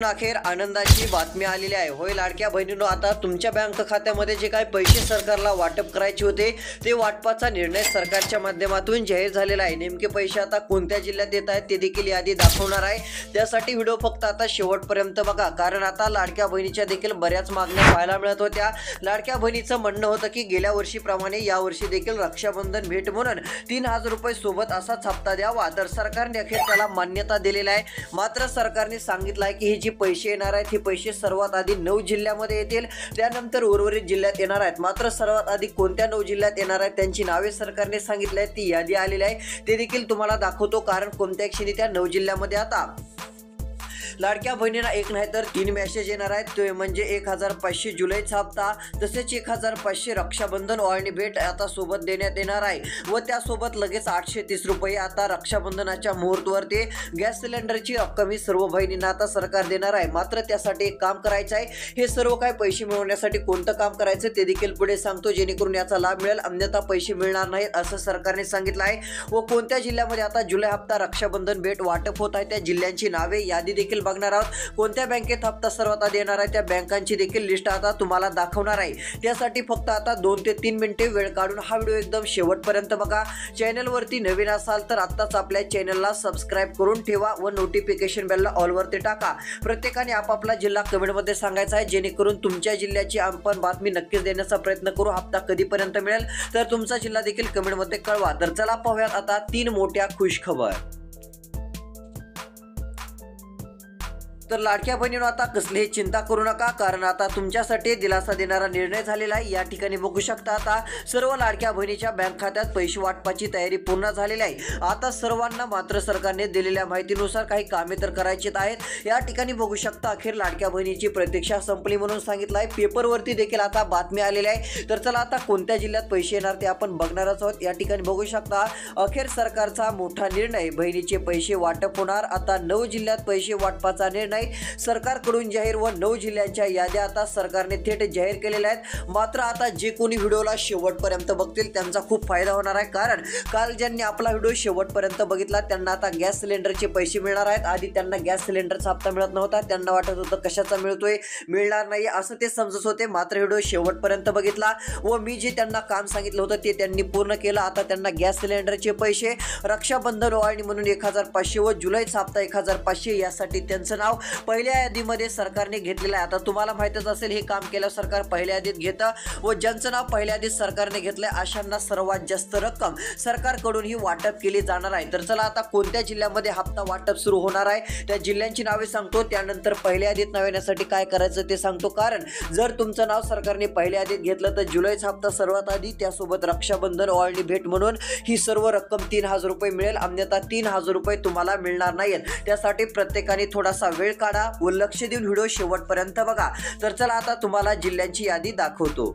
अखेर आनंदाची बातमी आलेली आहे। होय लाडक्या बहिणींनो, आता तुमच्या बँक खात्यामध्ये जे काही पैसे सरकारला वाटप करायचे होते ते वाटपाचा निर्णय सरकारच्या माध्यमातून जाहीर झालेला आहे। नेमके पैसे आता कोणत्या जिल्ह्यात येत आहेत ते देखील यादी दाखवणार आहे। त्यासाठी व्हिडिओ फक्त आता शेवटपर्यंत बघा, कारण आता लाडक्या बहिणीच्या देखील बऱ्याच मागण्या पाहायला मिळत होत्या। लाडक्या बहिणीचं म्हणणं होतं की गेल्या वर्षीप्रमाणे यावर्षी देखील रक्षाबंधन भेट म्हणून 3000 रुपये सोबत असाच हप्ता द्यावा, तर सरकारने अखेर त्याला मान्यता दिलेली आहे। मात्र सरकारने सांगितलं आहे की हे पैसे येणार आहेत हे पैसे सर्वात आधी 9 जिल्ह्यामध्ये येतील, त्यानंतर उर्वरित जिल्ह्यात येणार आहेत। मात्र सर्वात आधी कोणत्या 9 जिल्ह्यात येणार आहेत त्यांची नावे सरकारने सांगितले आहेत, ती यादी आलेली आहे, ते देखील तुम्हाला दाखवतो। कारण कोणत्या क्षणी त्या 9 जिल्ह्यामध्ये आता लाडक्या बहिणींना एक नाही तर 3 मेसेज येणार आहेत। ते म्हणजे 1500 जुलैचा हप्ता, तसेच 1500 रक्षाबंधन ओवाळणी भेट आता सोबत देण्यात येणार आहे व त्यासोबत लगेच 830 रुपये आता रक्षाबंधनाच्या मुहूर्तावर ते गॅस सिलेंडरची रक्कम ही सर्व बहिणींना आता सरकार देणार आहे। मात्र त्यासाठी एक काम करायचं आहे, हे सर्व काही पैसे मिळवण्यासाठी कोणतं काम करायचं ते देखील पुढे सांगतो, जेणेकरून याचा लाभ मिळेल, अन्यथा पैसे मिळणार नाहीत असं सरकारने सांगितलं आहे। व कोणत्या जिल्ह्यामध्ये आता जुलै हप्ता रक्षाबंधन भेट वाटप होत आहे त्या जिल्ह्यांची नावे यादी देखील बघणार आहोत। कोणत्या बँकेत हप्ता सर्वात आधी येणार आहे त्या बँकांची देखील लिस्ट आता तुम्हाला दाखवणार आहे। त्यासाठी फक्त आता 2 ते 3 मिनिटे वेळ काढून हा व्हिडिओ एकदम शेवटपर्यंत बघा। चॅनलवरती नवीन असाल तर आत्ताच आपल्या चॅनलला सबस्क्राइब करून ठेवा व नोटिफिकेशन बेलला ऑल वरती टाका। प्रत्येकाने आपापला जिल्हा कमेंटमध्ये सांगायचा आहे, जेणेकरून तुमच्या जिल्ह्याची आपण बातमी नक्कीच देण्याचा प्रयत्न करू। हप्ता कधीपर्यंत मिळेल तर तुमचा जिल्हा देखील कमेंटमध्ये कळवा। तर चला पाहूयात आता 3 मोठ्या खुशखबर। तर लाडक्या बहिणींनो, आता कसलीही चिंता करू नका, कारण आता तुमच्यासाठी दिलासा देणारा निर्णय झालेला आहे। या ठिकाणी बघू शकता आता सर्व लाडक्या बहिणीच्या बँक खात्यात पैसे वाटपाची तयारी पूर्ण झालेली आहे। आता सर्वांना मात्र सरकारने दिलेल्या माहितीनुसार काही कामे तर करायची आहेत। या ठिकाणी बघू शकता अखेर लाडक्या बहिणीची प्रतीक्षा संपली म्हणून सांगितलं आहे। पेपरवरती देखील आता बातमी आलेली आहे। तर चला आता कोणत्या जिल्ह्यात पैसे येणार ते आपण बघणारच आहोत। या ठिकाणी बघू शकता अखेर सरकारचा मोठा निर्णय, बहिणीचे पैसे वाटप होणार। आता 9 जिल्ह्यात पैसे वाटपाचा निर्णय सरकारकडून जाहीर व 9 जिल्ह्यांच्या याद्या आता सरकारने थेट जाहीर केलेल्या आहेत। मात्र आता जे कोणी व्हिडिओला शेवटपर्यंत बघतील त्यांचा खूप फायदा होणार आहे, कारण काल ज्यांनी आपला व्हिडिओ शेवटपर्यंत बघितला त्यांना आता गॅस सिलेंडरचे पैसे मिळणार आहेत। आधी त्यांना गॅस सिलेंडरचा हप्ता मिळत नव्हता, त्यांना वाटत होतं कशाचा मिळतोय, मिळणार नाही असं ते समजत होते। मात्र व्हिडिओ शेवटपर्यंत बघितला व मी जे त्यांना काम सांगितलं होतं ते त्यांनी पूर्ण केलं। आता त्यांना गॅस सिलेंडरचे पैसे, रक्षाबंधन ओवाळणी म्हणून 1500 व जुलैचा हप्ता 1500 यासाठी त्यांचं नाव पहिल्या यादीमध्ये सरकारने घेतलेलं आहे। आता तुम्हाला माहितच असेल हे काम केलं सरकार पहिल्या यादीत घेतं व ज्यांचं नाव पहिल्या यादीत सरकारने घेतलंय अशांना सर्वात जास्त रक्कम सरकारकडून ही वाटप केली जाणार आहे। तर चला आता कोणत्या जिल्ह्यामध्ये हप्ता वाटप सुरू होणार आहे त्या जिल्ह्यांची नावे सांगतो, त्यानंतर पहिल्या यादीत नाव येण्यासाठी काय करायचं ते सांगतो। कारण जर तुमचं नाव सरकारने पहिल्या यादीत घेतलं तर जुलैचा हप्ता सर्वात आधी, त्यासोबत रक्षाबंधन ओवाळणी भेट म्हणून ही सर्व रक्कम 3000 रुपये मिळेल, अन्यथा 3000 रुपये तुम्हाला मिळणार नाहीत। त्यासाठी प्रत्येकाने थोडासा वेळ काढा व लक्ष देऊन व्हिडिओ शेवटपर्यंत बघा। तर चला आता तुम्हाला जिल्ह्यांची यादी दाखवतो।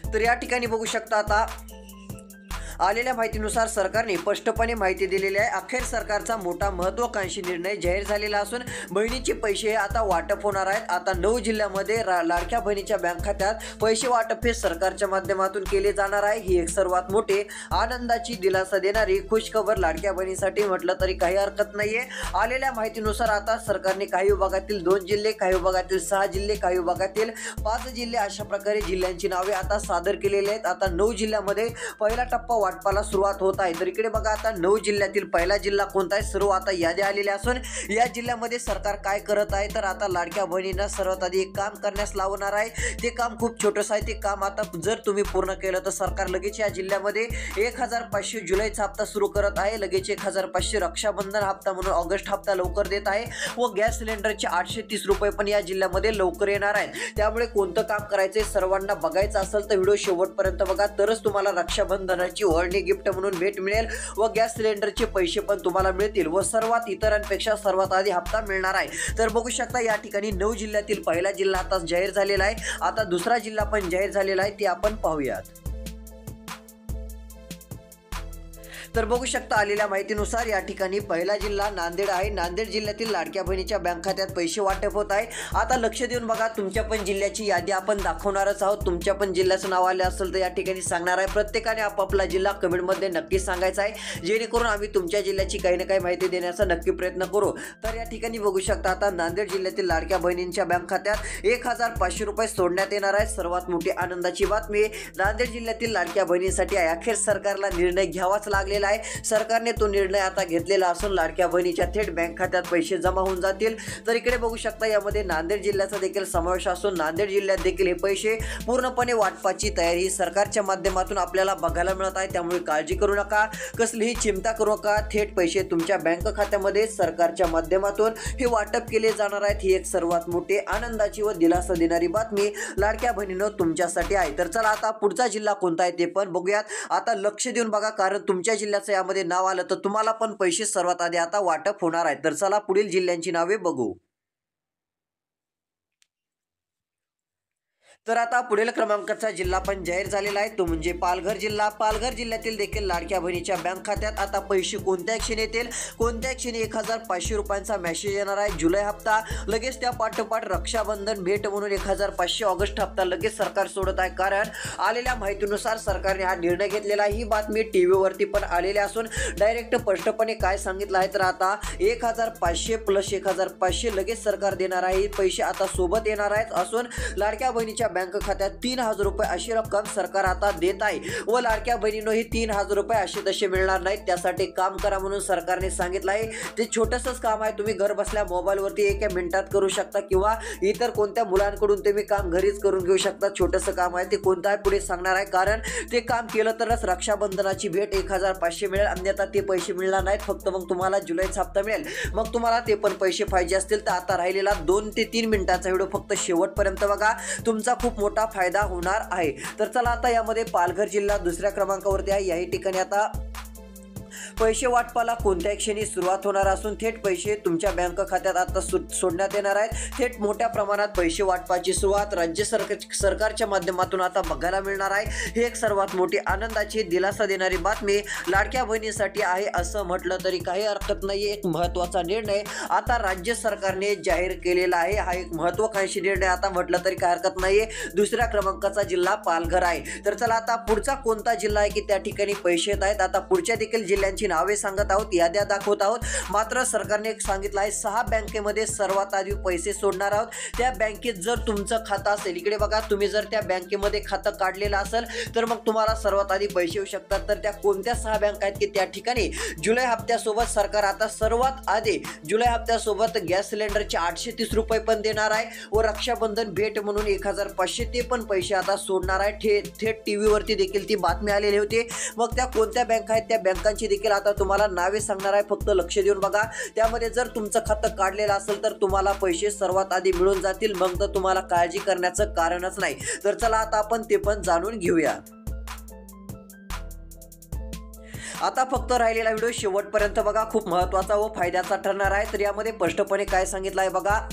तर या ठिकाणी बघू शकता आता आलेल्या माहितीनुसार सरकारने स्पष्टपणे माहिती दिलेली आहे। अखेर सरकारचा मोठा महत्त्वाकांक्षी निर्णय जाहीर झालेला असून बहिणीचे पैसे आता वाटप होणार आहेत। आता 9 जिल्ह्यामध्ये लाडक्या बहिणीच्या बँक खात्यात पैसे वाटप हे सरकारच्या माध्यमातून केले जाणार आहे। ही एक सर्वात मोठी आनंदाची, दिलासा देणारी खुशखबर लाडक्या बहिणीसाठी म्हटलं तरी काही हरकत नाहीये। आलेल्या माहितीनुसार आता सरकारने काही विभागातील 2 जिल्हे, काही विभागातील 6 जिल्हे, काही विभागातील 5 जिल्हे अशा प्रकारे जिल्ह्यांची नावे आता सादर केलेली आहेत। आता 9 जिल्ह्यामध्ये पहिला टप्पा वाटपाला सुरुवात होत आहे। तर इकडे बघा आता 9 जिल्ह्यातील पहिला जिल्हा कोणता आहे, सर्व आता याद्या आलेल्या असून या जिल्ह्यामध्ये सरकार काय करत आहे तर आता लाडक्या बहिणींना सर्वात आधी एक काम करण्यास लावणार आहे। ते काम खूप छोटंसं आहे। ते काम आता जर तुम्ही पूर्ण केलं तर सरकार लगेच या जिल्ह्यामध्ये 1500 जुलैचा हप्ता सुरू करत आहे, लगेच 1500 रक्षाबंधन हप्ता म्हणून ऑगस्ट हप्ता लवकर देत आहे व गॅस सिलेंडरचे 830 रुपये पण या जिल्ह्यामध्ये लवकर येणार आहेत। त्यामुळे कोणतं काम करायचंय सर्वांना बघायचं असेल तर व्हिडिओ शेवटपर्यंत बघा, तरच तुम्हाला रक्षाबंधनाची ओवाळणी गिफ्ट म्हणून भेट मिळेल व गॅस सिलेंडरचे पैसे पण तुम्हाला मिळतील व सर्वात इतरांपेक्षा सर्वात आधी हप्ता मिळणार आहे। तर बघू शकता या ठिकाणी 9 जिल्ह्यातील पहिला जिल्हा आता जाहीर झालेला आहे। आता दुसरा जिल्हा पण जाहीर झालेला आहे, ते आपण पाहूयात। तर बघू शकता आलेल्या माहितीनुसार या ठिकाणी पहिला जिल्हा नांदेड आहे। नांदेड जिल्ह्यातील लाडक्या बहिणीच्या बँक खात्यात पैसे वाटप होत आहे। आता लक्ष देऊन बघा, तुमच्या पण जिल्ह्याची यादी आपण दाखवणारच आहोत। तुमच्या पण जिल्ह्याचं नाव आले असेल तर या ठिकाणी सांगणार आहे। प्रत्येकाने आपापला जिल्हा कमेंटमध्ये नक्की सांगायचा आहे, जेणेकरून आम्ही तुमच्या जिल्ह्याची काही ना काही माहिती देण्याचा नक्की प्रयत्न करू। तर या ठिकाणी बघू शकता आता नांदेड जिल्ह्यातील लाडक्या बहिणींच्या बँक खात्यात 1500 रुपये सोडण्यात येणार आहे। सर्वात मोठी आनंदाची बातमी नांदेड जिल्ह्यातील लाडक्या बहिणींसाठी आहे। अखेर सरकारला निर्णय घ्यावाच लागलेला आहे। सरकारने तो निर्णय आता घेतलेला असून लाडक्या बहिणीच्या थेट बँक खात्यात पैसे जमा होऊन जातील। तर इकडे बघू शकता यामध्ये नांदेड जिल्ह्याचा देखील समावेश असून नांदेड जिल्ह्यात देखील हे पैसे पूर्णपणे वाटपाची तयारी सरकारच्या माध्यमातून आपल्याला बघायला मिळत आहे। त्यामुळे काळजी करू नका, कसलीही चिंता करू नका। थेट पैसे तुमच्या बँक खात्यामध्ये सरकारच्या माध्यमातून हे वाटप केले जाणार आहेत। ही एक सर्वात मोठी आनंदाची व दिलासा देणारी बातमी लाडक्या बहिणींनो तुमच्यासाठी आहे। तर चला आता पुढचा जिल्हा कोणता आहे ते पण बघूयात। आता लक्ष देऊन बघा, कारण तुमच्या जिल्ह्याचं यामध्ये नाव आलं तर तुम्हाला पण पैसे सर्वात आधी आता वाटप होणार आहे। तर चला पुढील जिल्ह्यांची नावे बघू। तर आता पुढील क्रमांकाचा जिल्हा पण जाहीर झालेला आहे, तो म्हणजे पालघर जिल्हा। पालघर जिल्ह्यातील देखील लाडक्या बहिणीच्या बँक खात्यात आता पैसे कोणत्या क्षणी येतील, कोणत्या क्षणी 1500 रुपयांचा मेसेज येणार आहे। जुलै हप्ता, लगेच त्या पाठोपाठ रक्षाबंधन भेट म्हणून 1500 ऑगस्ट हप्ता लगेच सरकार सोडत आहे। कारण आलेल्या माहितीनुसार सरकारने हा निर्णय घेतलेला आहे। ही बातमी टीव्हीवरती पण आलेली असून डायरेक्ट स्पष्टपणे काय सांगितलं आहे तर आता 1500 प्लस 1500 लगेच सरकार देणार आहे। पैसे आता सोबत येणार आहेत असून लाडक्या बहिणीच्या बँक खात्यात 3000 रुपये अशी रक्कम सरकार आता देत आहे। व लाडक्या बहिणींनो ही 3000 रुपये असे तसे मिळणार नाहीत, त्यासाठी काम करा म्हणून सरकारने सांगितलं आहे। ते छोटंसंच काम आहे, तुम्ही घर बसल्या मोबाईलवरती 1 मिनिटात करू शकता किंवा इतर कोणत्या मुलांकडून तुम्ही काम घरीच करून घेऊ शकता। छोटंसं काम आहे, ते कोणतं आहे पुढे सांगणार आहे। कारण ते काम केलं तरच रक्षाबंधनाची भेट 1500 मिळेल, अन्यथा ते पैसे मिळणार नाहीत। फक्त मग तुम्हाला जुलैचा हप्ता मिळेल। मग तुम्हाला ते पण पैसे पाहिजे असतील तर आता राहिलेला 2 ते 3 मिनिटाचा व्हिडिओ फक्त शेवटपर्यंत बघा, तुमचा खूप मोठा फायदा होणार आहे। तर चला आता यामध्ये पालघर जिल्हा दुसऱ्या क्रमांकावरती आहे। याही ठिकाणी आता पैसे वाटपाला कोणत्या क्षणी सुरुवात होणार असून थेट पैसे तुमच्या बँक खात्यात आता सोडण्यात येणार आहेत। थेट मोठ्या प्रमाणात पैसे वाटपाची सुरुवात राज्य सरकारच्या माध्यमातून आता बघायला मिळणार आहे। ही एक सर्वात मोठी आनंदाची दिलासा देणारी बातमी लाडक्या बहिणीसाठी आहे असं म्हटलं तरी काही हरकत नाही। एक महत्त्वाचा निर्णय आता राज्य सरकारने जाहीर केलेला आहे। हा एक महत्त्वाकांक्षी निर्णय आता म्हटलं तरी काही हरकत नाहीये। दुसऱ्या क्रमांकाचा जिल्हा पालघर आहे। तर चला आता पुढचा कोणता जिल्हा आहे की त्या ठिकाणी पैसे येत आहेत। आता पुढच्या देखील जिल्ह्यांची नावे सांगत आहोत, याद्या दाखवत आहोत। मात्र सरकारने सांगितलं आहे 6 बँकेमध्ये सर्वात आधी पैसे सोडणार आहोत। त्या बँकेत जर तुमचं खातं असेल, इकडे बघा, तुम्ही जर त्या बँकेमध्ये खातं काढलेलं असेल तर मग तुम्हाला सर्वात आधी पैसे येऊ शकतात। तर त्या कोणत्या 6 बँक आहेत की त्या ठिकाणी जुलै हप्त्यासोबत सरकार आता सर्वात आधी जुलै हप्त्यासोबत गॅस सिलेंडरचे 830 रुपये पण देणार आहे व रक्षाबंधन भेट म्हणून 1500 ते पण पैसे आता सोडणार आहे। थेट टीव्हीवरती देखील ती बातमी आलेली होती। मग त्या कोणत्या बँक आहेत त्या बँकांची देखील आता तुम्हाला नावे सांगणार आहे, फक्त लक्ष देऊन बघा। त्यामध्ये जर तुमचं खातं काढलेलं असेल तर तुम्हाला पैसे सर्वात आधी मिळून जातील, मग तर तुम्हाला काळजी करण्याचं कारणच नाही। तर चला आता आपण ते पण जाणून घेऊया। आता फक्त राहिलेला व्हिडिओ शेवटपर्यंत बघा, खूप महत्त्वाचा व फायद्याचा ठरणार आहे। तर यामध्ये स्पष्टपणे काय सांगितलं आहे बघा,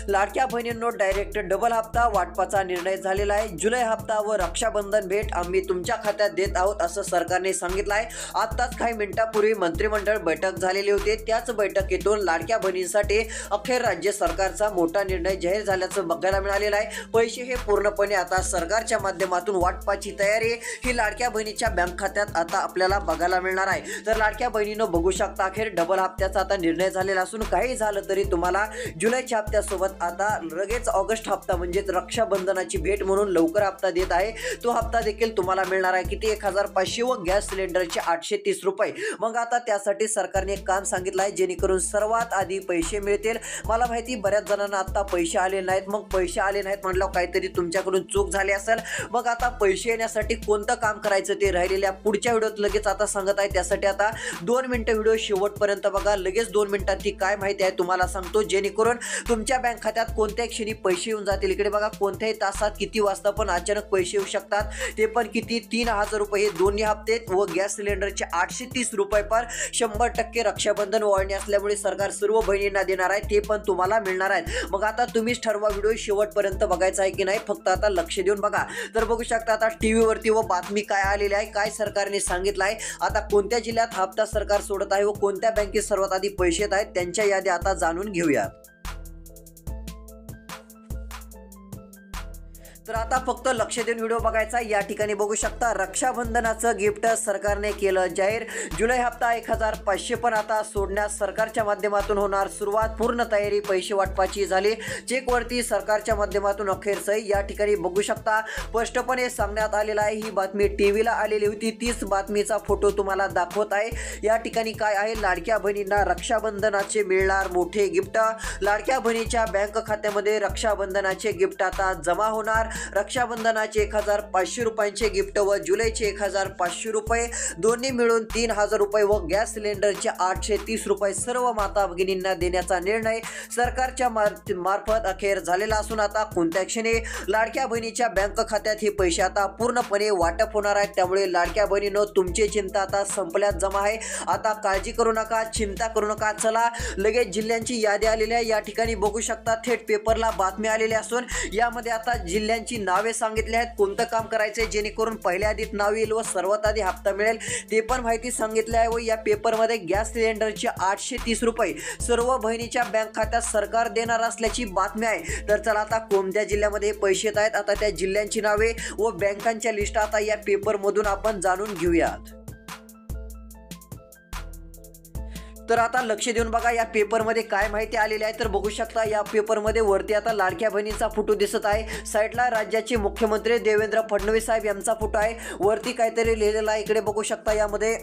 लाडक्या बहिणींनो डायरेक्ट डबल हप्ता वाटपाचा निर्णय झालेला आहे। जुलै हप्ता व रक्षाबंधन भेट आम्ही तुमच्या खात्यात देत आहोत असं सरकारने सांगितलं आहे। आताच काही मिनिटांपूर्वी मंत्रिमंडळ बैठक झालेली होती। त्याच बैठकीतून लाडक्या बहिणींसाठी अखेर राज्य सरकारचा मोठा निर्णय जाहीर झाल्याचं बघायला मिळालेलं आहे। पैसे हे पूर्णपणे आता सरकारच्या माध्यमातून वाटपाची तयारी ही लाडक्या बहिणीच्या बँक खात्यात आता आपल्याला बघायला मिळणार आहे। तर लाडक्या बहिणींनो बघू शकता, अखेर डबल हप्त्याचा आता निर्णय झालेला असून काही झालं तरी तुम्हाला जुलैच्या हप्त्यासोबत आता लगेच ऑगस्ट हप्ता म्हणजे रक्षाबंधनाची भेट म्हणून लवकर हप्ता देत आहे। तो हप्ता देखील तुम्हाला मिळणार आहे किती 1500 व गॅस सिलेंडरचे 830 रुपये। मग आता त्यासाठी सरकारने एक काम सांगितलं आहे, जेणेकरून सर्वात आधी पैसे मिळतील। मला माहिती बऱ्याच जणांना आता पैसे आले नाहीत, मग पैसे आले नाहीत म्हटल्यावर काहीतरी तुमच्याकडून चूक झाली असेल। मग आता पैसे येण्यासाठी कोणतं काम करायचं ते राहिलेल्या पुढच्या व्हिडिओत लगेच आता सांगत आहे। त्यासाठी आता 2 मिनिटं व्हिडिओ शेवटपर्यंत बघा, लगेच 2 मिनिटात ती काय माहिती आहे तुम्हाला सांगतो, जेणेकरून तुमच्या बँक बँक खात्यात कोणत्या क्षणी पैसे येऊन जातील. इकडे बघा कोणत्याही तासात किती वाजता पण अचानक पैसे येऊ शकतात. ते पण किती 3000 रुपये दोन्ही हप्ते व गॅस सिलेंडरचे 830 रुपये पर 100% रक्षाबंधन ओवाळणी असल्यामुळे सरकार सर्व बहिणींना देणार आहे. ते पण तुम्हाला मिळणार आहेत. मग आता तुम्हीच ठरवा व्हिडिओ शेवटपर्यंत बघायचा आहे की नाही. फक्त आता लक्ष देऊन बघा. तर बघू शकता आता टीव्ही वरती व बातमी काय आलेली आहे, काय सरकारने सांगितलं आहे, आता कोणत्या जिल्ह्यात हप्ता सरकार सोडत आहे व कोणत्या बँकेत सर्वात आधी पैसे येत आहेत त्यांच्या याद्या आता जाणून घेऊयात. तर आता फक्त लक्ष देऊन व्हिडिओ बघायचा. या ठिकाणी बघू शकता रक्षाबंधनाचं गिफ्ट सरकारने केलं जाहीर. जुलै हप्ता 1500 पण आता सोडण्यास सरकारच्या माध्यमातून होणार सुरुवात. पूर्ण तयारी पैसे वाटपाची झाली. चेकवरती सरकारच्या माध्यमातून अखेर सही. या ठिकाणी बघू शकता स्पष्टपणे सांगण्यात आलेलं आहे. ही बातमी टीव्हीला आलेली होती. तीच बातमीचा फोटो तुम्हाला दाखवत आहे. या ठिकाणी काय आहे, लाडक्या बहिणींना रक्षाबंधनाचे मिळणार मोठे गिफ्ट. लाडक्या बहिणीच्या बँक खात्यामध्ये रक्षाबंधनाचे गिफ्ट आता जमा होणार. रक्षाबंधनाचे 1500 रुपयांचे गिफ्ट व जुलैचे 1500 रुपये दोन्ही मिळून 3000 रुपये व गॅस सिलेंडरचे 830 रुपये सर्व माता भगिनींना देण्याचा निर्णय सरकारच्या मार्फत अखेर झालेला असून आता कोणत्या क्षणी लाडक्या बहिणीच्या बँक खात्यात हे पैसे आता पूर्णपणे वाटप होणार आहेत. त्यामुळे लाडक्या बहिणींनो तुमची चिंता आता संपल्यात जमा आहे. आता काळजी करू नका, चिंता करू नका. चला लगेच जिल्ह्यांची यादी आलेली आहे. या ठिकाणी बघू शकता थेट पेपरला बातमी आलेली असून यामध्ये आता जिल्ह्यांची नावे सांगितले आहेत. कोणतं काम करायचे जेणेकरून पहिल्या आधीत नाव येईल व सर्वात आधी हप्ता मिळेल ते पण माहिती सांगितले आहे. व या पेपरमध्ये गॅस सिलेंडरचे 830 रुपये सर्व बहिणीच्या बँक खात्यात सरकार देणार असल्याची बातमी आहे. तर चला आता कोणत्या जिल्ह्यामध्ये पैसे येत आहेत आता त्या जिल्ह्यांची नावे व बँकांच्या लिस्ट आता या पेपर मधून आपण जाणून घेऊयात. तर आता लक्ष देऊन बघा या पेपरमध्ये काय माहिती आलेली आहे. तर बघू शकता या पेपरमध्ये वरती आता लाडक्या बहिणींचा फोटो दिसत आहे. साईडला राज्याचे मुख्यमंत्री देवेंद्र फडणवीस साहेब यांचा फोटो आहे. वरती काहीतरी लिहिलेलं आहे. इकडे बघू शकता यामध्ये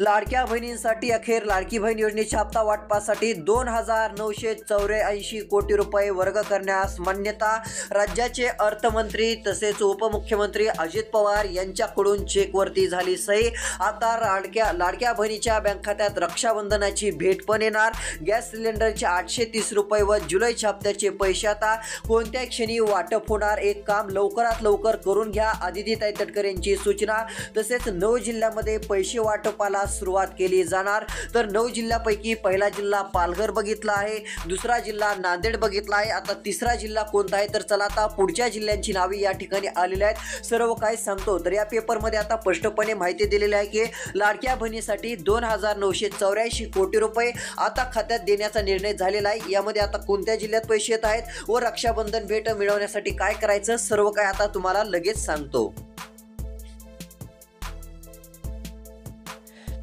लाडक्या बहिणींसाठी अखेर लाडकी बहीण योजनेच्या हप्ता वाटपासाठी 2984 कोटी रुपये वर्ग करण्यास मान्यता. राज्याचे अर्थमंत्री तसेच उपमुख्यमंत्री अजित पवार यांच्याकडून चेकवरती झाली सही. आता लाडक्या बहिणीच्या बँक खात्यात रक्षाबंधनाची भेट पण येणार. गॅस सिलेंडरचे 830 रुपये व जुलैच्या हप्त्याचे पैसे आता कोणत्या क्षणी वाटप होणार. एक काम लवकरात लवकर करून घ्या. आदितीताई तटकरे यांची सूचना. तसेच 9 जिल्ह्यामध्ये पैसे वाटपाला सुरुवात केली जाणार. तर 9 जिल्ह्यापैकी पहिला जिल्हा पालघर बघितला आहे, दुसरा जिल्हा नांदेड बघितला आहे. आता तिसरा जिल्हा कोणता आहे तर चला आता पुढच्या जिल्ह्यांची नावे या ठिकाणी आलेली आहेत. सर्व काय सांगतो. तर या पेपरमध्ये आता स्पष्टपणे माहिती दिलेली आहे की लाडक्या बहिणीसाठी 2984 कोटी रुपये आता खात्यात देण्याचा निर्णय झालेला आहे. यामध्ये आता कोणत्या जिल्ह्यात पैसे येत आहेत व रक्षाबंधन भेट मिळवण्यासाठी काय करायचं सर्व काय आता तुम्हाला लगेच सांगतो.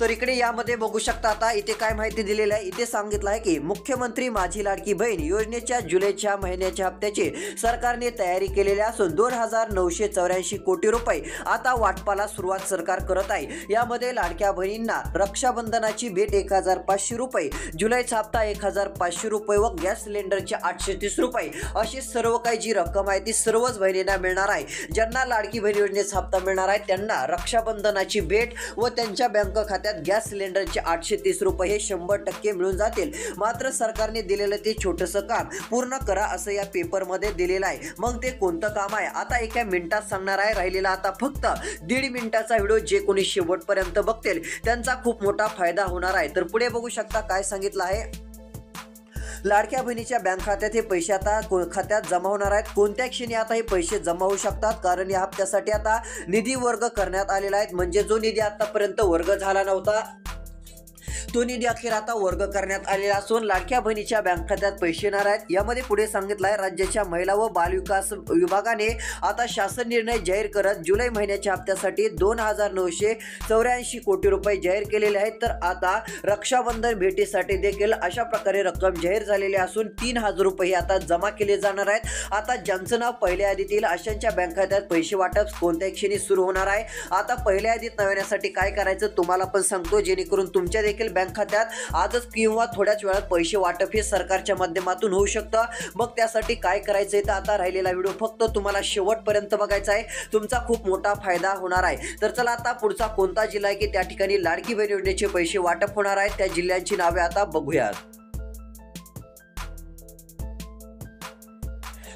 तर इकडे यामध्ये बघू शकता आता इथे काय माहिती दिलेली आहे. इथे सांगितलं आहे की मुख्यमंत्री माझी लाडकी बहीण योजनेच्या जुलैच्या महिन्याच्या हप्त्याची सरकारने तयारी केलेली असून 2984 कोटी रुपये आता वाटपाला सुरुवात सरकार करत आहे. यामध्ये लाडक्या बहिणींना रक्षाबंधनाची भेट 1500 रुपये, जुलैचा हप्ता 1500 रुपये व गॅस सिलेंडरचे 830 रुपये अशी सर्व काही जी रक्कम आहे ती सर्वच बहिणींना मिळणार आहे. ज्यांना लाडकी बहीण योजनेचा हप्ता मिळणार आहे त्यांना रक्षाबंधनाची भेट व त्यांच्या बँक खात्यात गॅस सिलेंडरचे 830 रुपये हे 100% मिळून जातील. मात्र सरकारने दिलेलं ते छोटंसं काम पूर्ण करा असं या पेपरमध्ये दिलेलं आहे. मग ते कोणतं काम आहे आता एका मिनिटात सांगणार आहे. राहिलेला आता फक्त 1.5 मिनिटाचा व्हिडिओ जे कोणी शेवटपर्यंत बघतील त्यांचा खूप मोठा फायदा होणार आहे. तर पुढे बघू शकता काय सांगितलं आहे. लाडक्या बहिणीच्या बँक खात्यात हे पैसे आता खात्यात जमा होणार आहेत. कोणत्या क्षणी आता हे पैसे जमा होऊ शकतात कारण या हप्त्यासाठी आता निधी वर्ग करण्यात आलेला आहे. म्हणजे जो निधी आतापर्यंत वर्ग झाला नव्हता तो निधी अखेर आता वर्ग करण्यात आलेला असून लाडक्या बहिणीच्या बँक खात्यात पैसे येणार आहेत. यामध्ये पुढे सांगितलं आहे राज्याच्या महिला व बालविकास विभागाने आता शासन निर्णय जाहीर करत जुलै महिन्याच्या हप्त्यासाठी 2984 कोटी रुपये जाहीर केलेले आहेत. तर आता रक्षाबंधन भेटीसाठी देखील अशा प्रकारे रक्कम जाहीर झालेली असून 3000 रुपये आता जमा केले जाणार आहेत. आता ज्यांचं नाव पहिल्या यादीतील अशांच्या बँक खात्यात पैसे वाटप कोणत्या क्षणी सुरू होणार आहे. आता पहिल्या यादीत नाव येण्यासाठी काय करायचं तुम्हाला पण सांगतो जेणेकरून तुमच्या देखील बँक खात्यात आजच किंवा थोड्याच वेळात पैसे वाटप हे सरकारच्या माध्यमातून होऊ शकतं. मग त्यासाठी काय करायचंय तर आता राहिलेला व्हिडिओ फक्त तुम्हाला शेवटपर्यंत बघायचा आहे. तुमचा खूप मोठा फायदा होणार आहे. तर चला आता पुढचा कोणता जिल्हा आहे की त्या ठिकाणी लाडकी बहीण योजनेचे पैसे वाटप होणार आहेत त्या जिल्ह्यांची नावे आता बघूयात.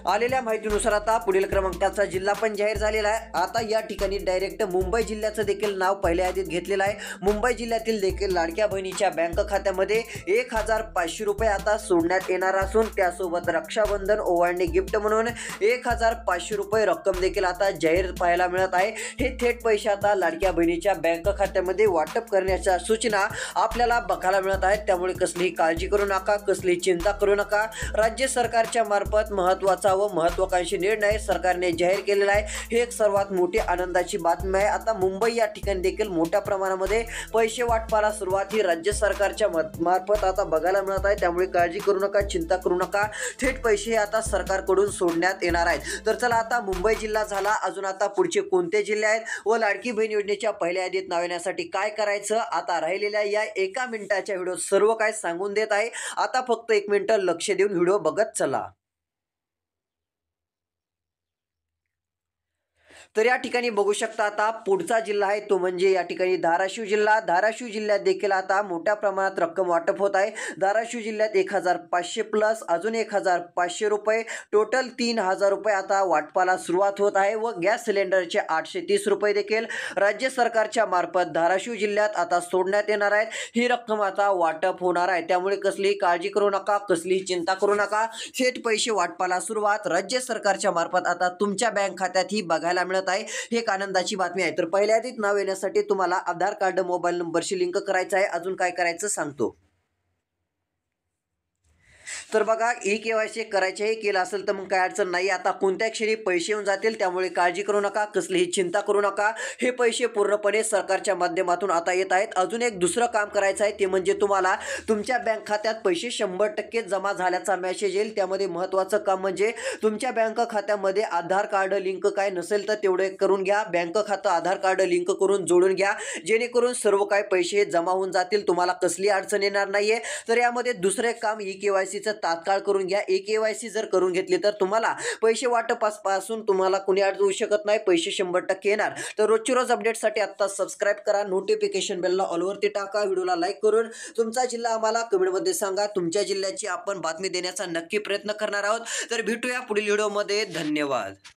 आलेल्या माहितीनुसार आता पुढील क्रमांकाचा जिल्हा पण जाहीर झालेला आहे। आता या ठिकाणी डायरेक्ट मुंबई जिल्ह्याचं देखील नाव पहिल्या यादीत घेतलेलं आहे। मुंबई जिल्ह्यातील देखील लाडक्या बहिणीच्या बँक खात्यामध्ये 1500 रुपये आता सोडण्यात येणार असून त्यासोबत रक्षाबंधन ओवाळणी गिफ्ट म्हणून 1500 रुपये रक्कम देखील आता जाहीर पाहायला मिळत आहे। हे थेट पैसे आता लाडक्या बहिणीच्या बँक खात्यामध्ये वाटप करण्याच्या सूचना आपल्याला बघायला मिळत आहेत। त्यामुळे कसलीही काळजी करू नका, कसलीही चिंता करू नका। राज्य सरकारच्या मार्फत महत्त्वाचा व महत्त्वाकांक्षी निर्णय सरकारने जाहीर केलेला आहे। हे एक सर्वात मोठी आनंदाची बातमी आहे। आता मुंबई या ठिकाणी देखील मोठ्या प्रमाणामध्ये पैसे वाटपाला सुरुवात ही राज्य सरकारच्या मार्फत आता बघायला मिळत आहे। त्यामुळे काळजी करू नका, चिंता करू नका, थेट पैसे हे आता सरकारकडून सोडण्यात येणार आहेत। तर चला आता मुंबई जिल्हा झाला, अजून आता पुढचे कोणते जिल्हे आहेत व लाडकी बहीण योजनेच्या पहिल्या यादीत नाव येण्यासाठी काय करायचं, आता राहिलेल्या या 1 मिनिटाच्या व्हिडिओ सर्व काय सांगून देत आहे। आता फक्त 1 मिनिट लक्ष देऊन व्हिडिओ बघत चला। तर या ठिकाणी बघू शकता आता पुढचा जिल्हा आहे तो म्हणजे या ठिकाणी धाराशिव जिल्हा। धाराशिव जिल्ह्यात देखील आता मोठ्या प्रमाणात रक्कम वाटप होत आहे। धाराशिव जिल्ह्यात 1500 प्लस अजून 1500 रुपये टोटल 3000 रुपये आता वाटपाला सुरुवात होत आहे व गॅस सिलेंडरचे 830 रुपये देखील राज्य सरकारच्या मार्फत धाराशिव जिल्ह्यात आता सोडण्यात येणार आहेत। ही रक्कम आता वाटप होणार आहे। त्यामुळे कसलीही काळजी करू नका, कसलीही चिंता करू नका, थेट पैसे वाटपाला सुरुवात राज्य सरकारच्या मार्फत आता तुमच्या बँक खात्यात ही बघायला मिळत आहे। ही एक आनंदाची बातमी आहे। तर पहिल्या यादीत नाव येण्यासाठी तुम्हाला आधार कार्ड मोबाईल नंबरशी लिंक करायचं आहे। अजून काय करायचं सांगतो। तर बघा KYC करायचे केलं असेल तर मग काय अडचण नाही। आता कोणत्या क्षणी पैसे येऊन जातील, त्यामुळे काळजी करू नका, कसलीही चिंता करू नका। हे पैसे पूर्णपणे सरकारच्या माध्यमातून आता येत आहेत। अजून एक दुसरं काम करायचं आहे ते म्हणजे तुम्हाला तुमच्या बँक खात्यात पैसे 100% जमा झाल्याचा मेसेज येईल। त्यामध्ये महत्त्वाचं काम म्हणजे तुमच्या बँक खात्यामध्ये आधार कार्ड लिंक काय नसेल तर तेवढे करून घ्या। बँक खातं आधार कार्ड लिंक करून जोडून घ्या, जेणेकरून सर्व काय पैसे जमा होऊन जातील, तुम्हाला कसली अडचण येणार नाहीये। तर यामध्ये दुसरे काम KYC तात्काळ करून घ्या। KYC जर करून घेतली तर तुम्हाला पैसे वाटपासून तुम्हाला कुणी अडवू शकत नाही, पैसे 100% येणार। तर रोजची रोज अपडेटसाठी आता सबस्क्राईब करा, नोटिफिकेशन बेलला ऑलवरती टाका, व्हिडिओला लाईक करून तुमचा जिल्हा आम्हाला कमेंटमध्ये सांगा। तुमच्या जिल्ह्याची आपण बातमी देण्याचा नक्की प्रयत्न करणार आहोत। तर भेटूया पुढील व्हिडिओमध्ये। धन्यवाद।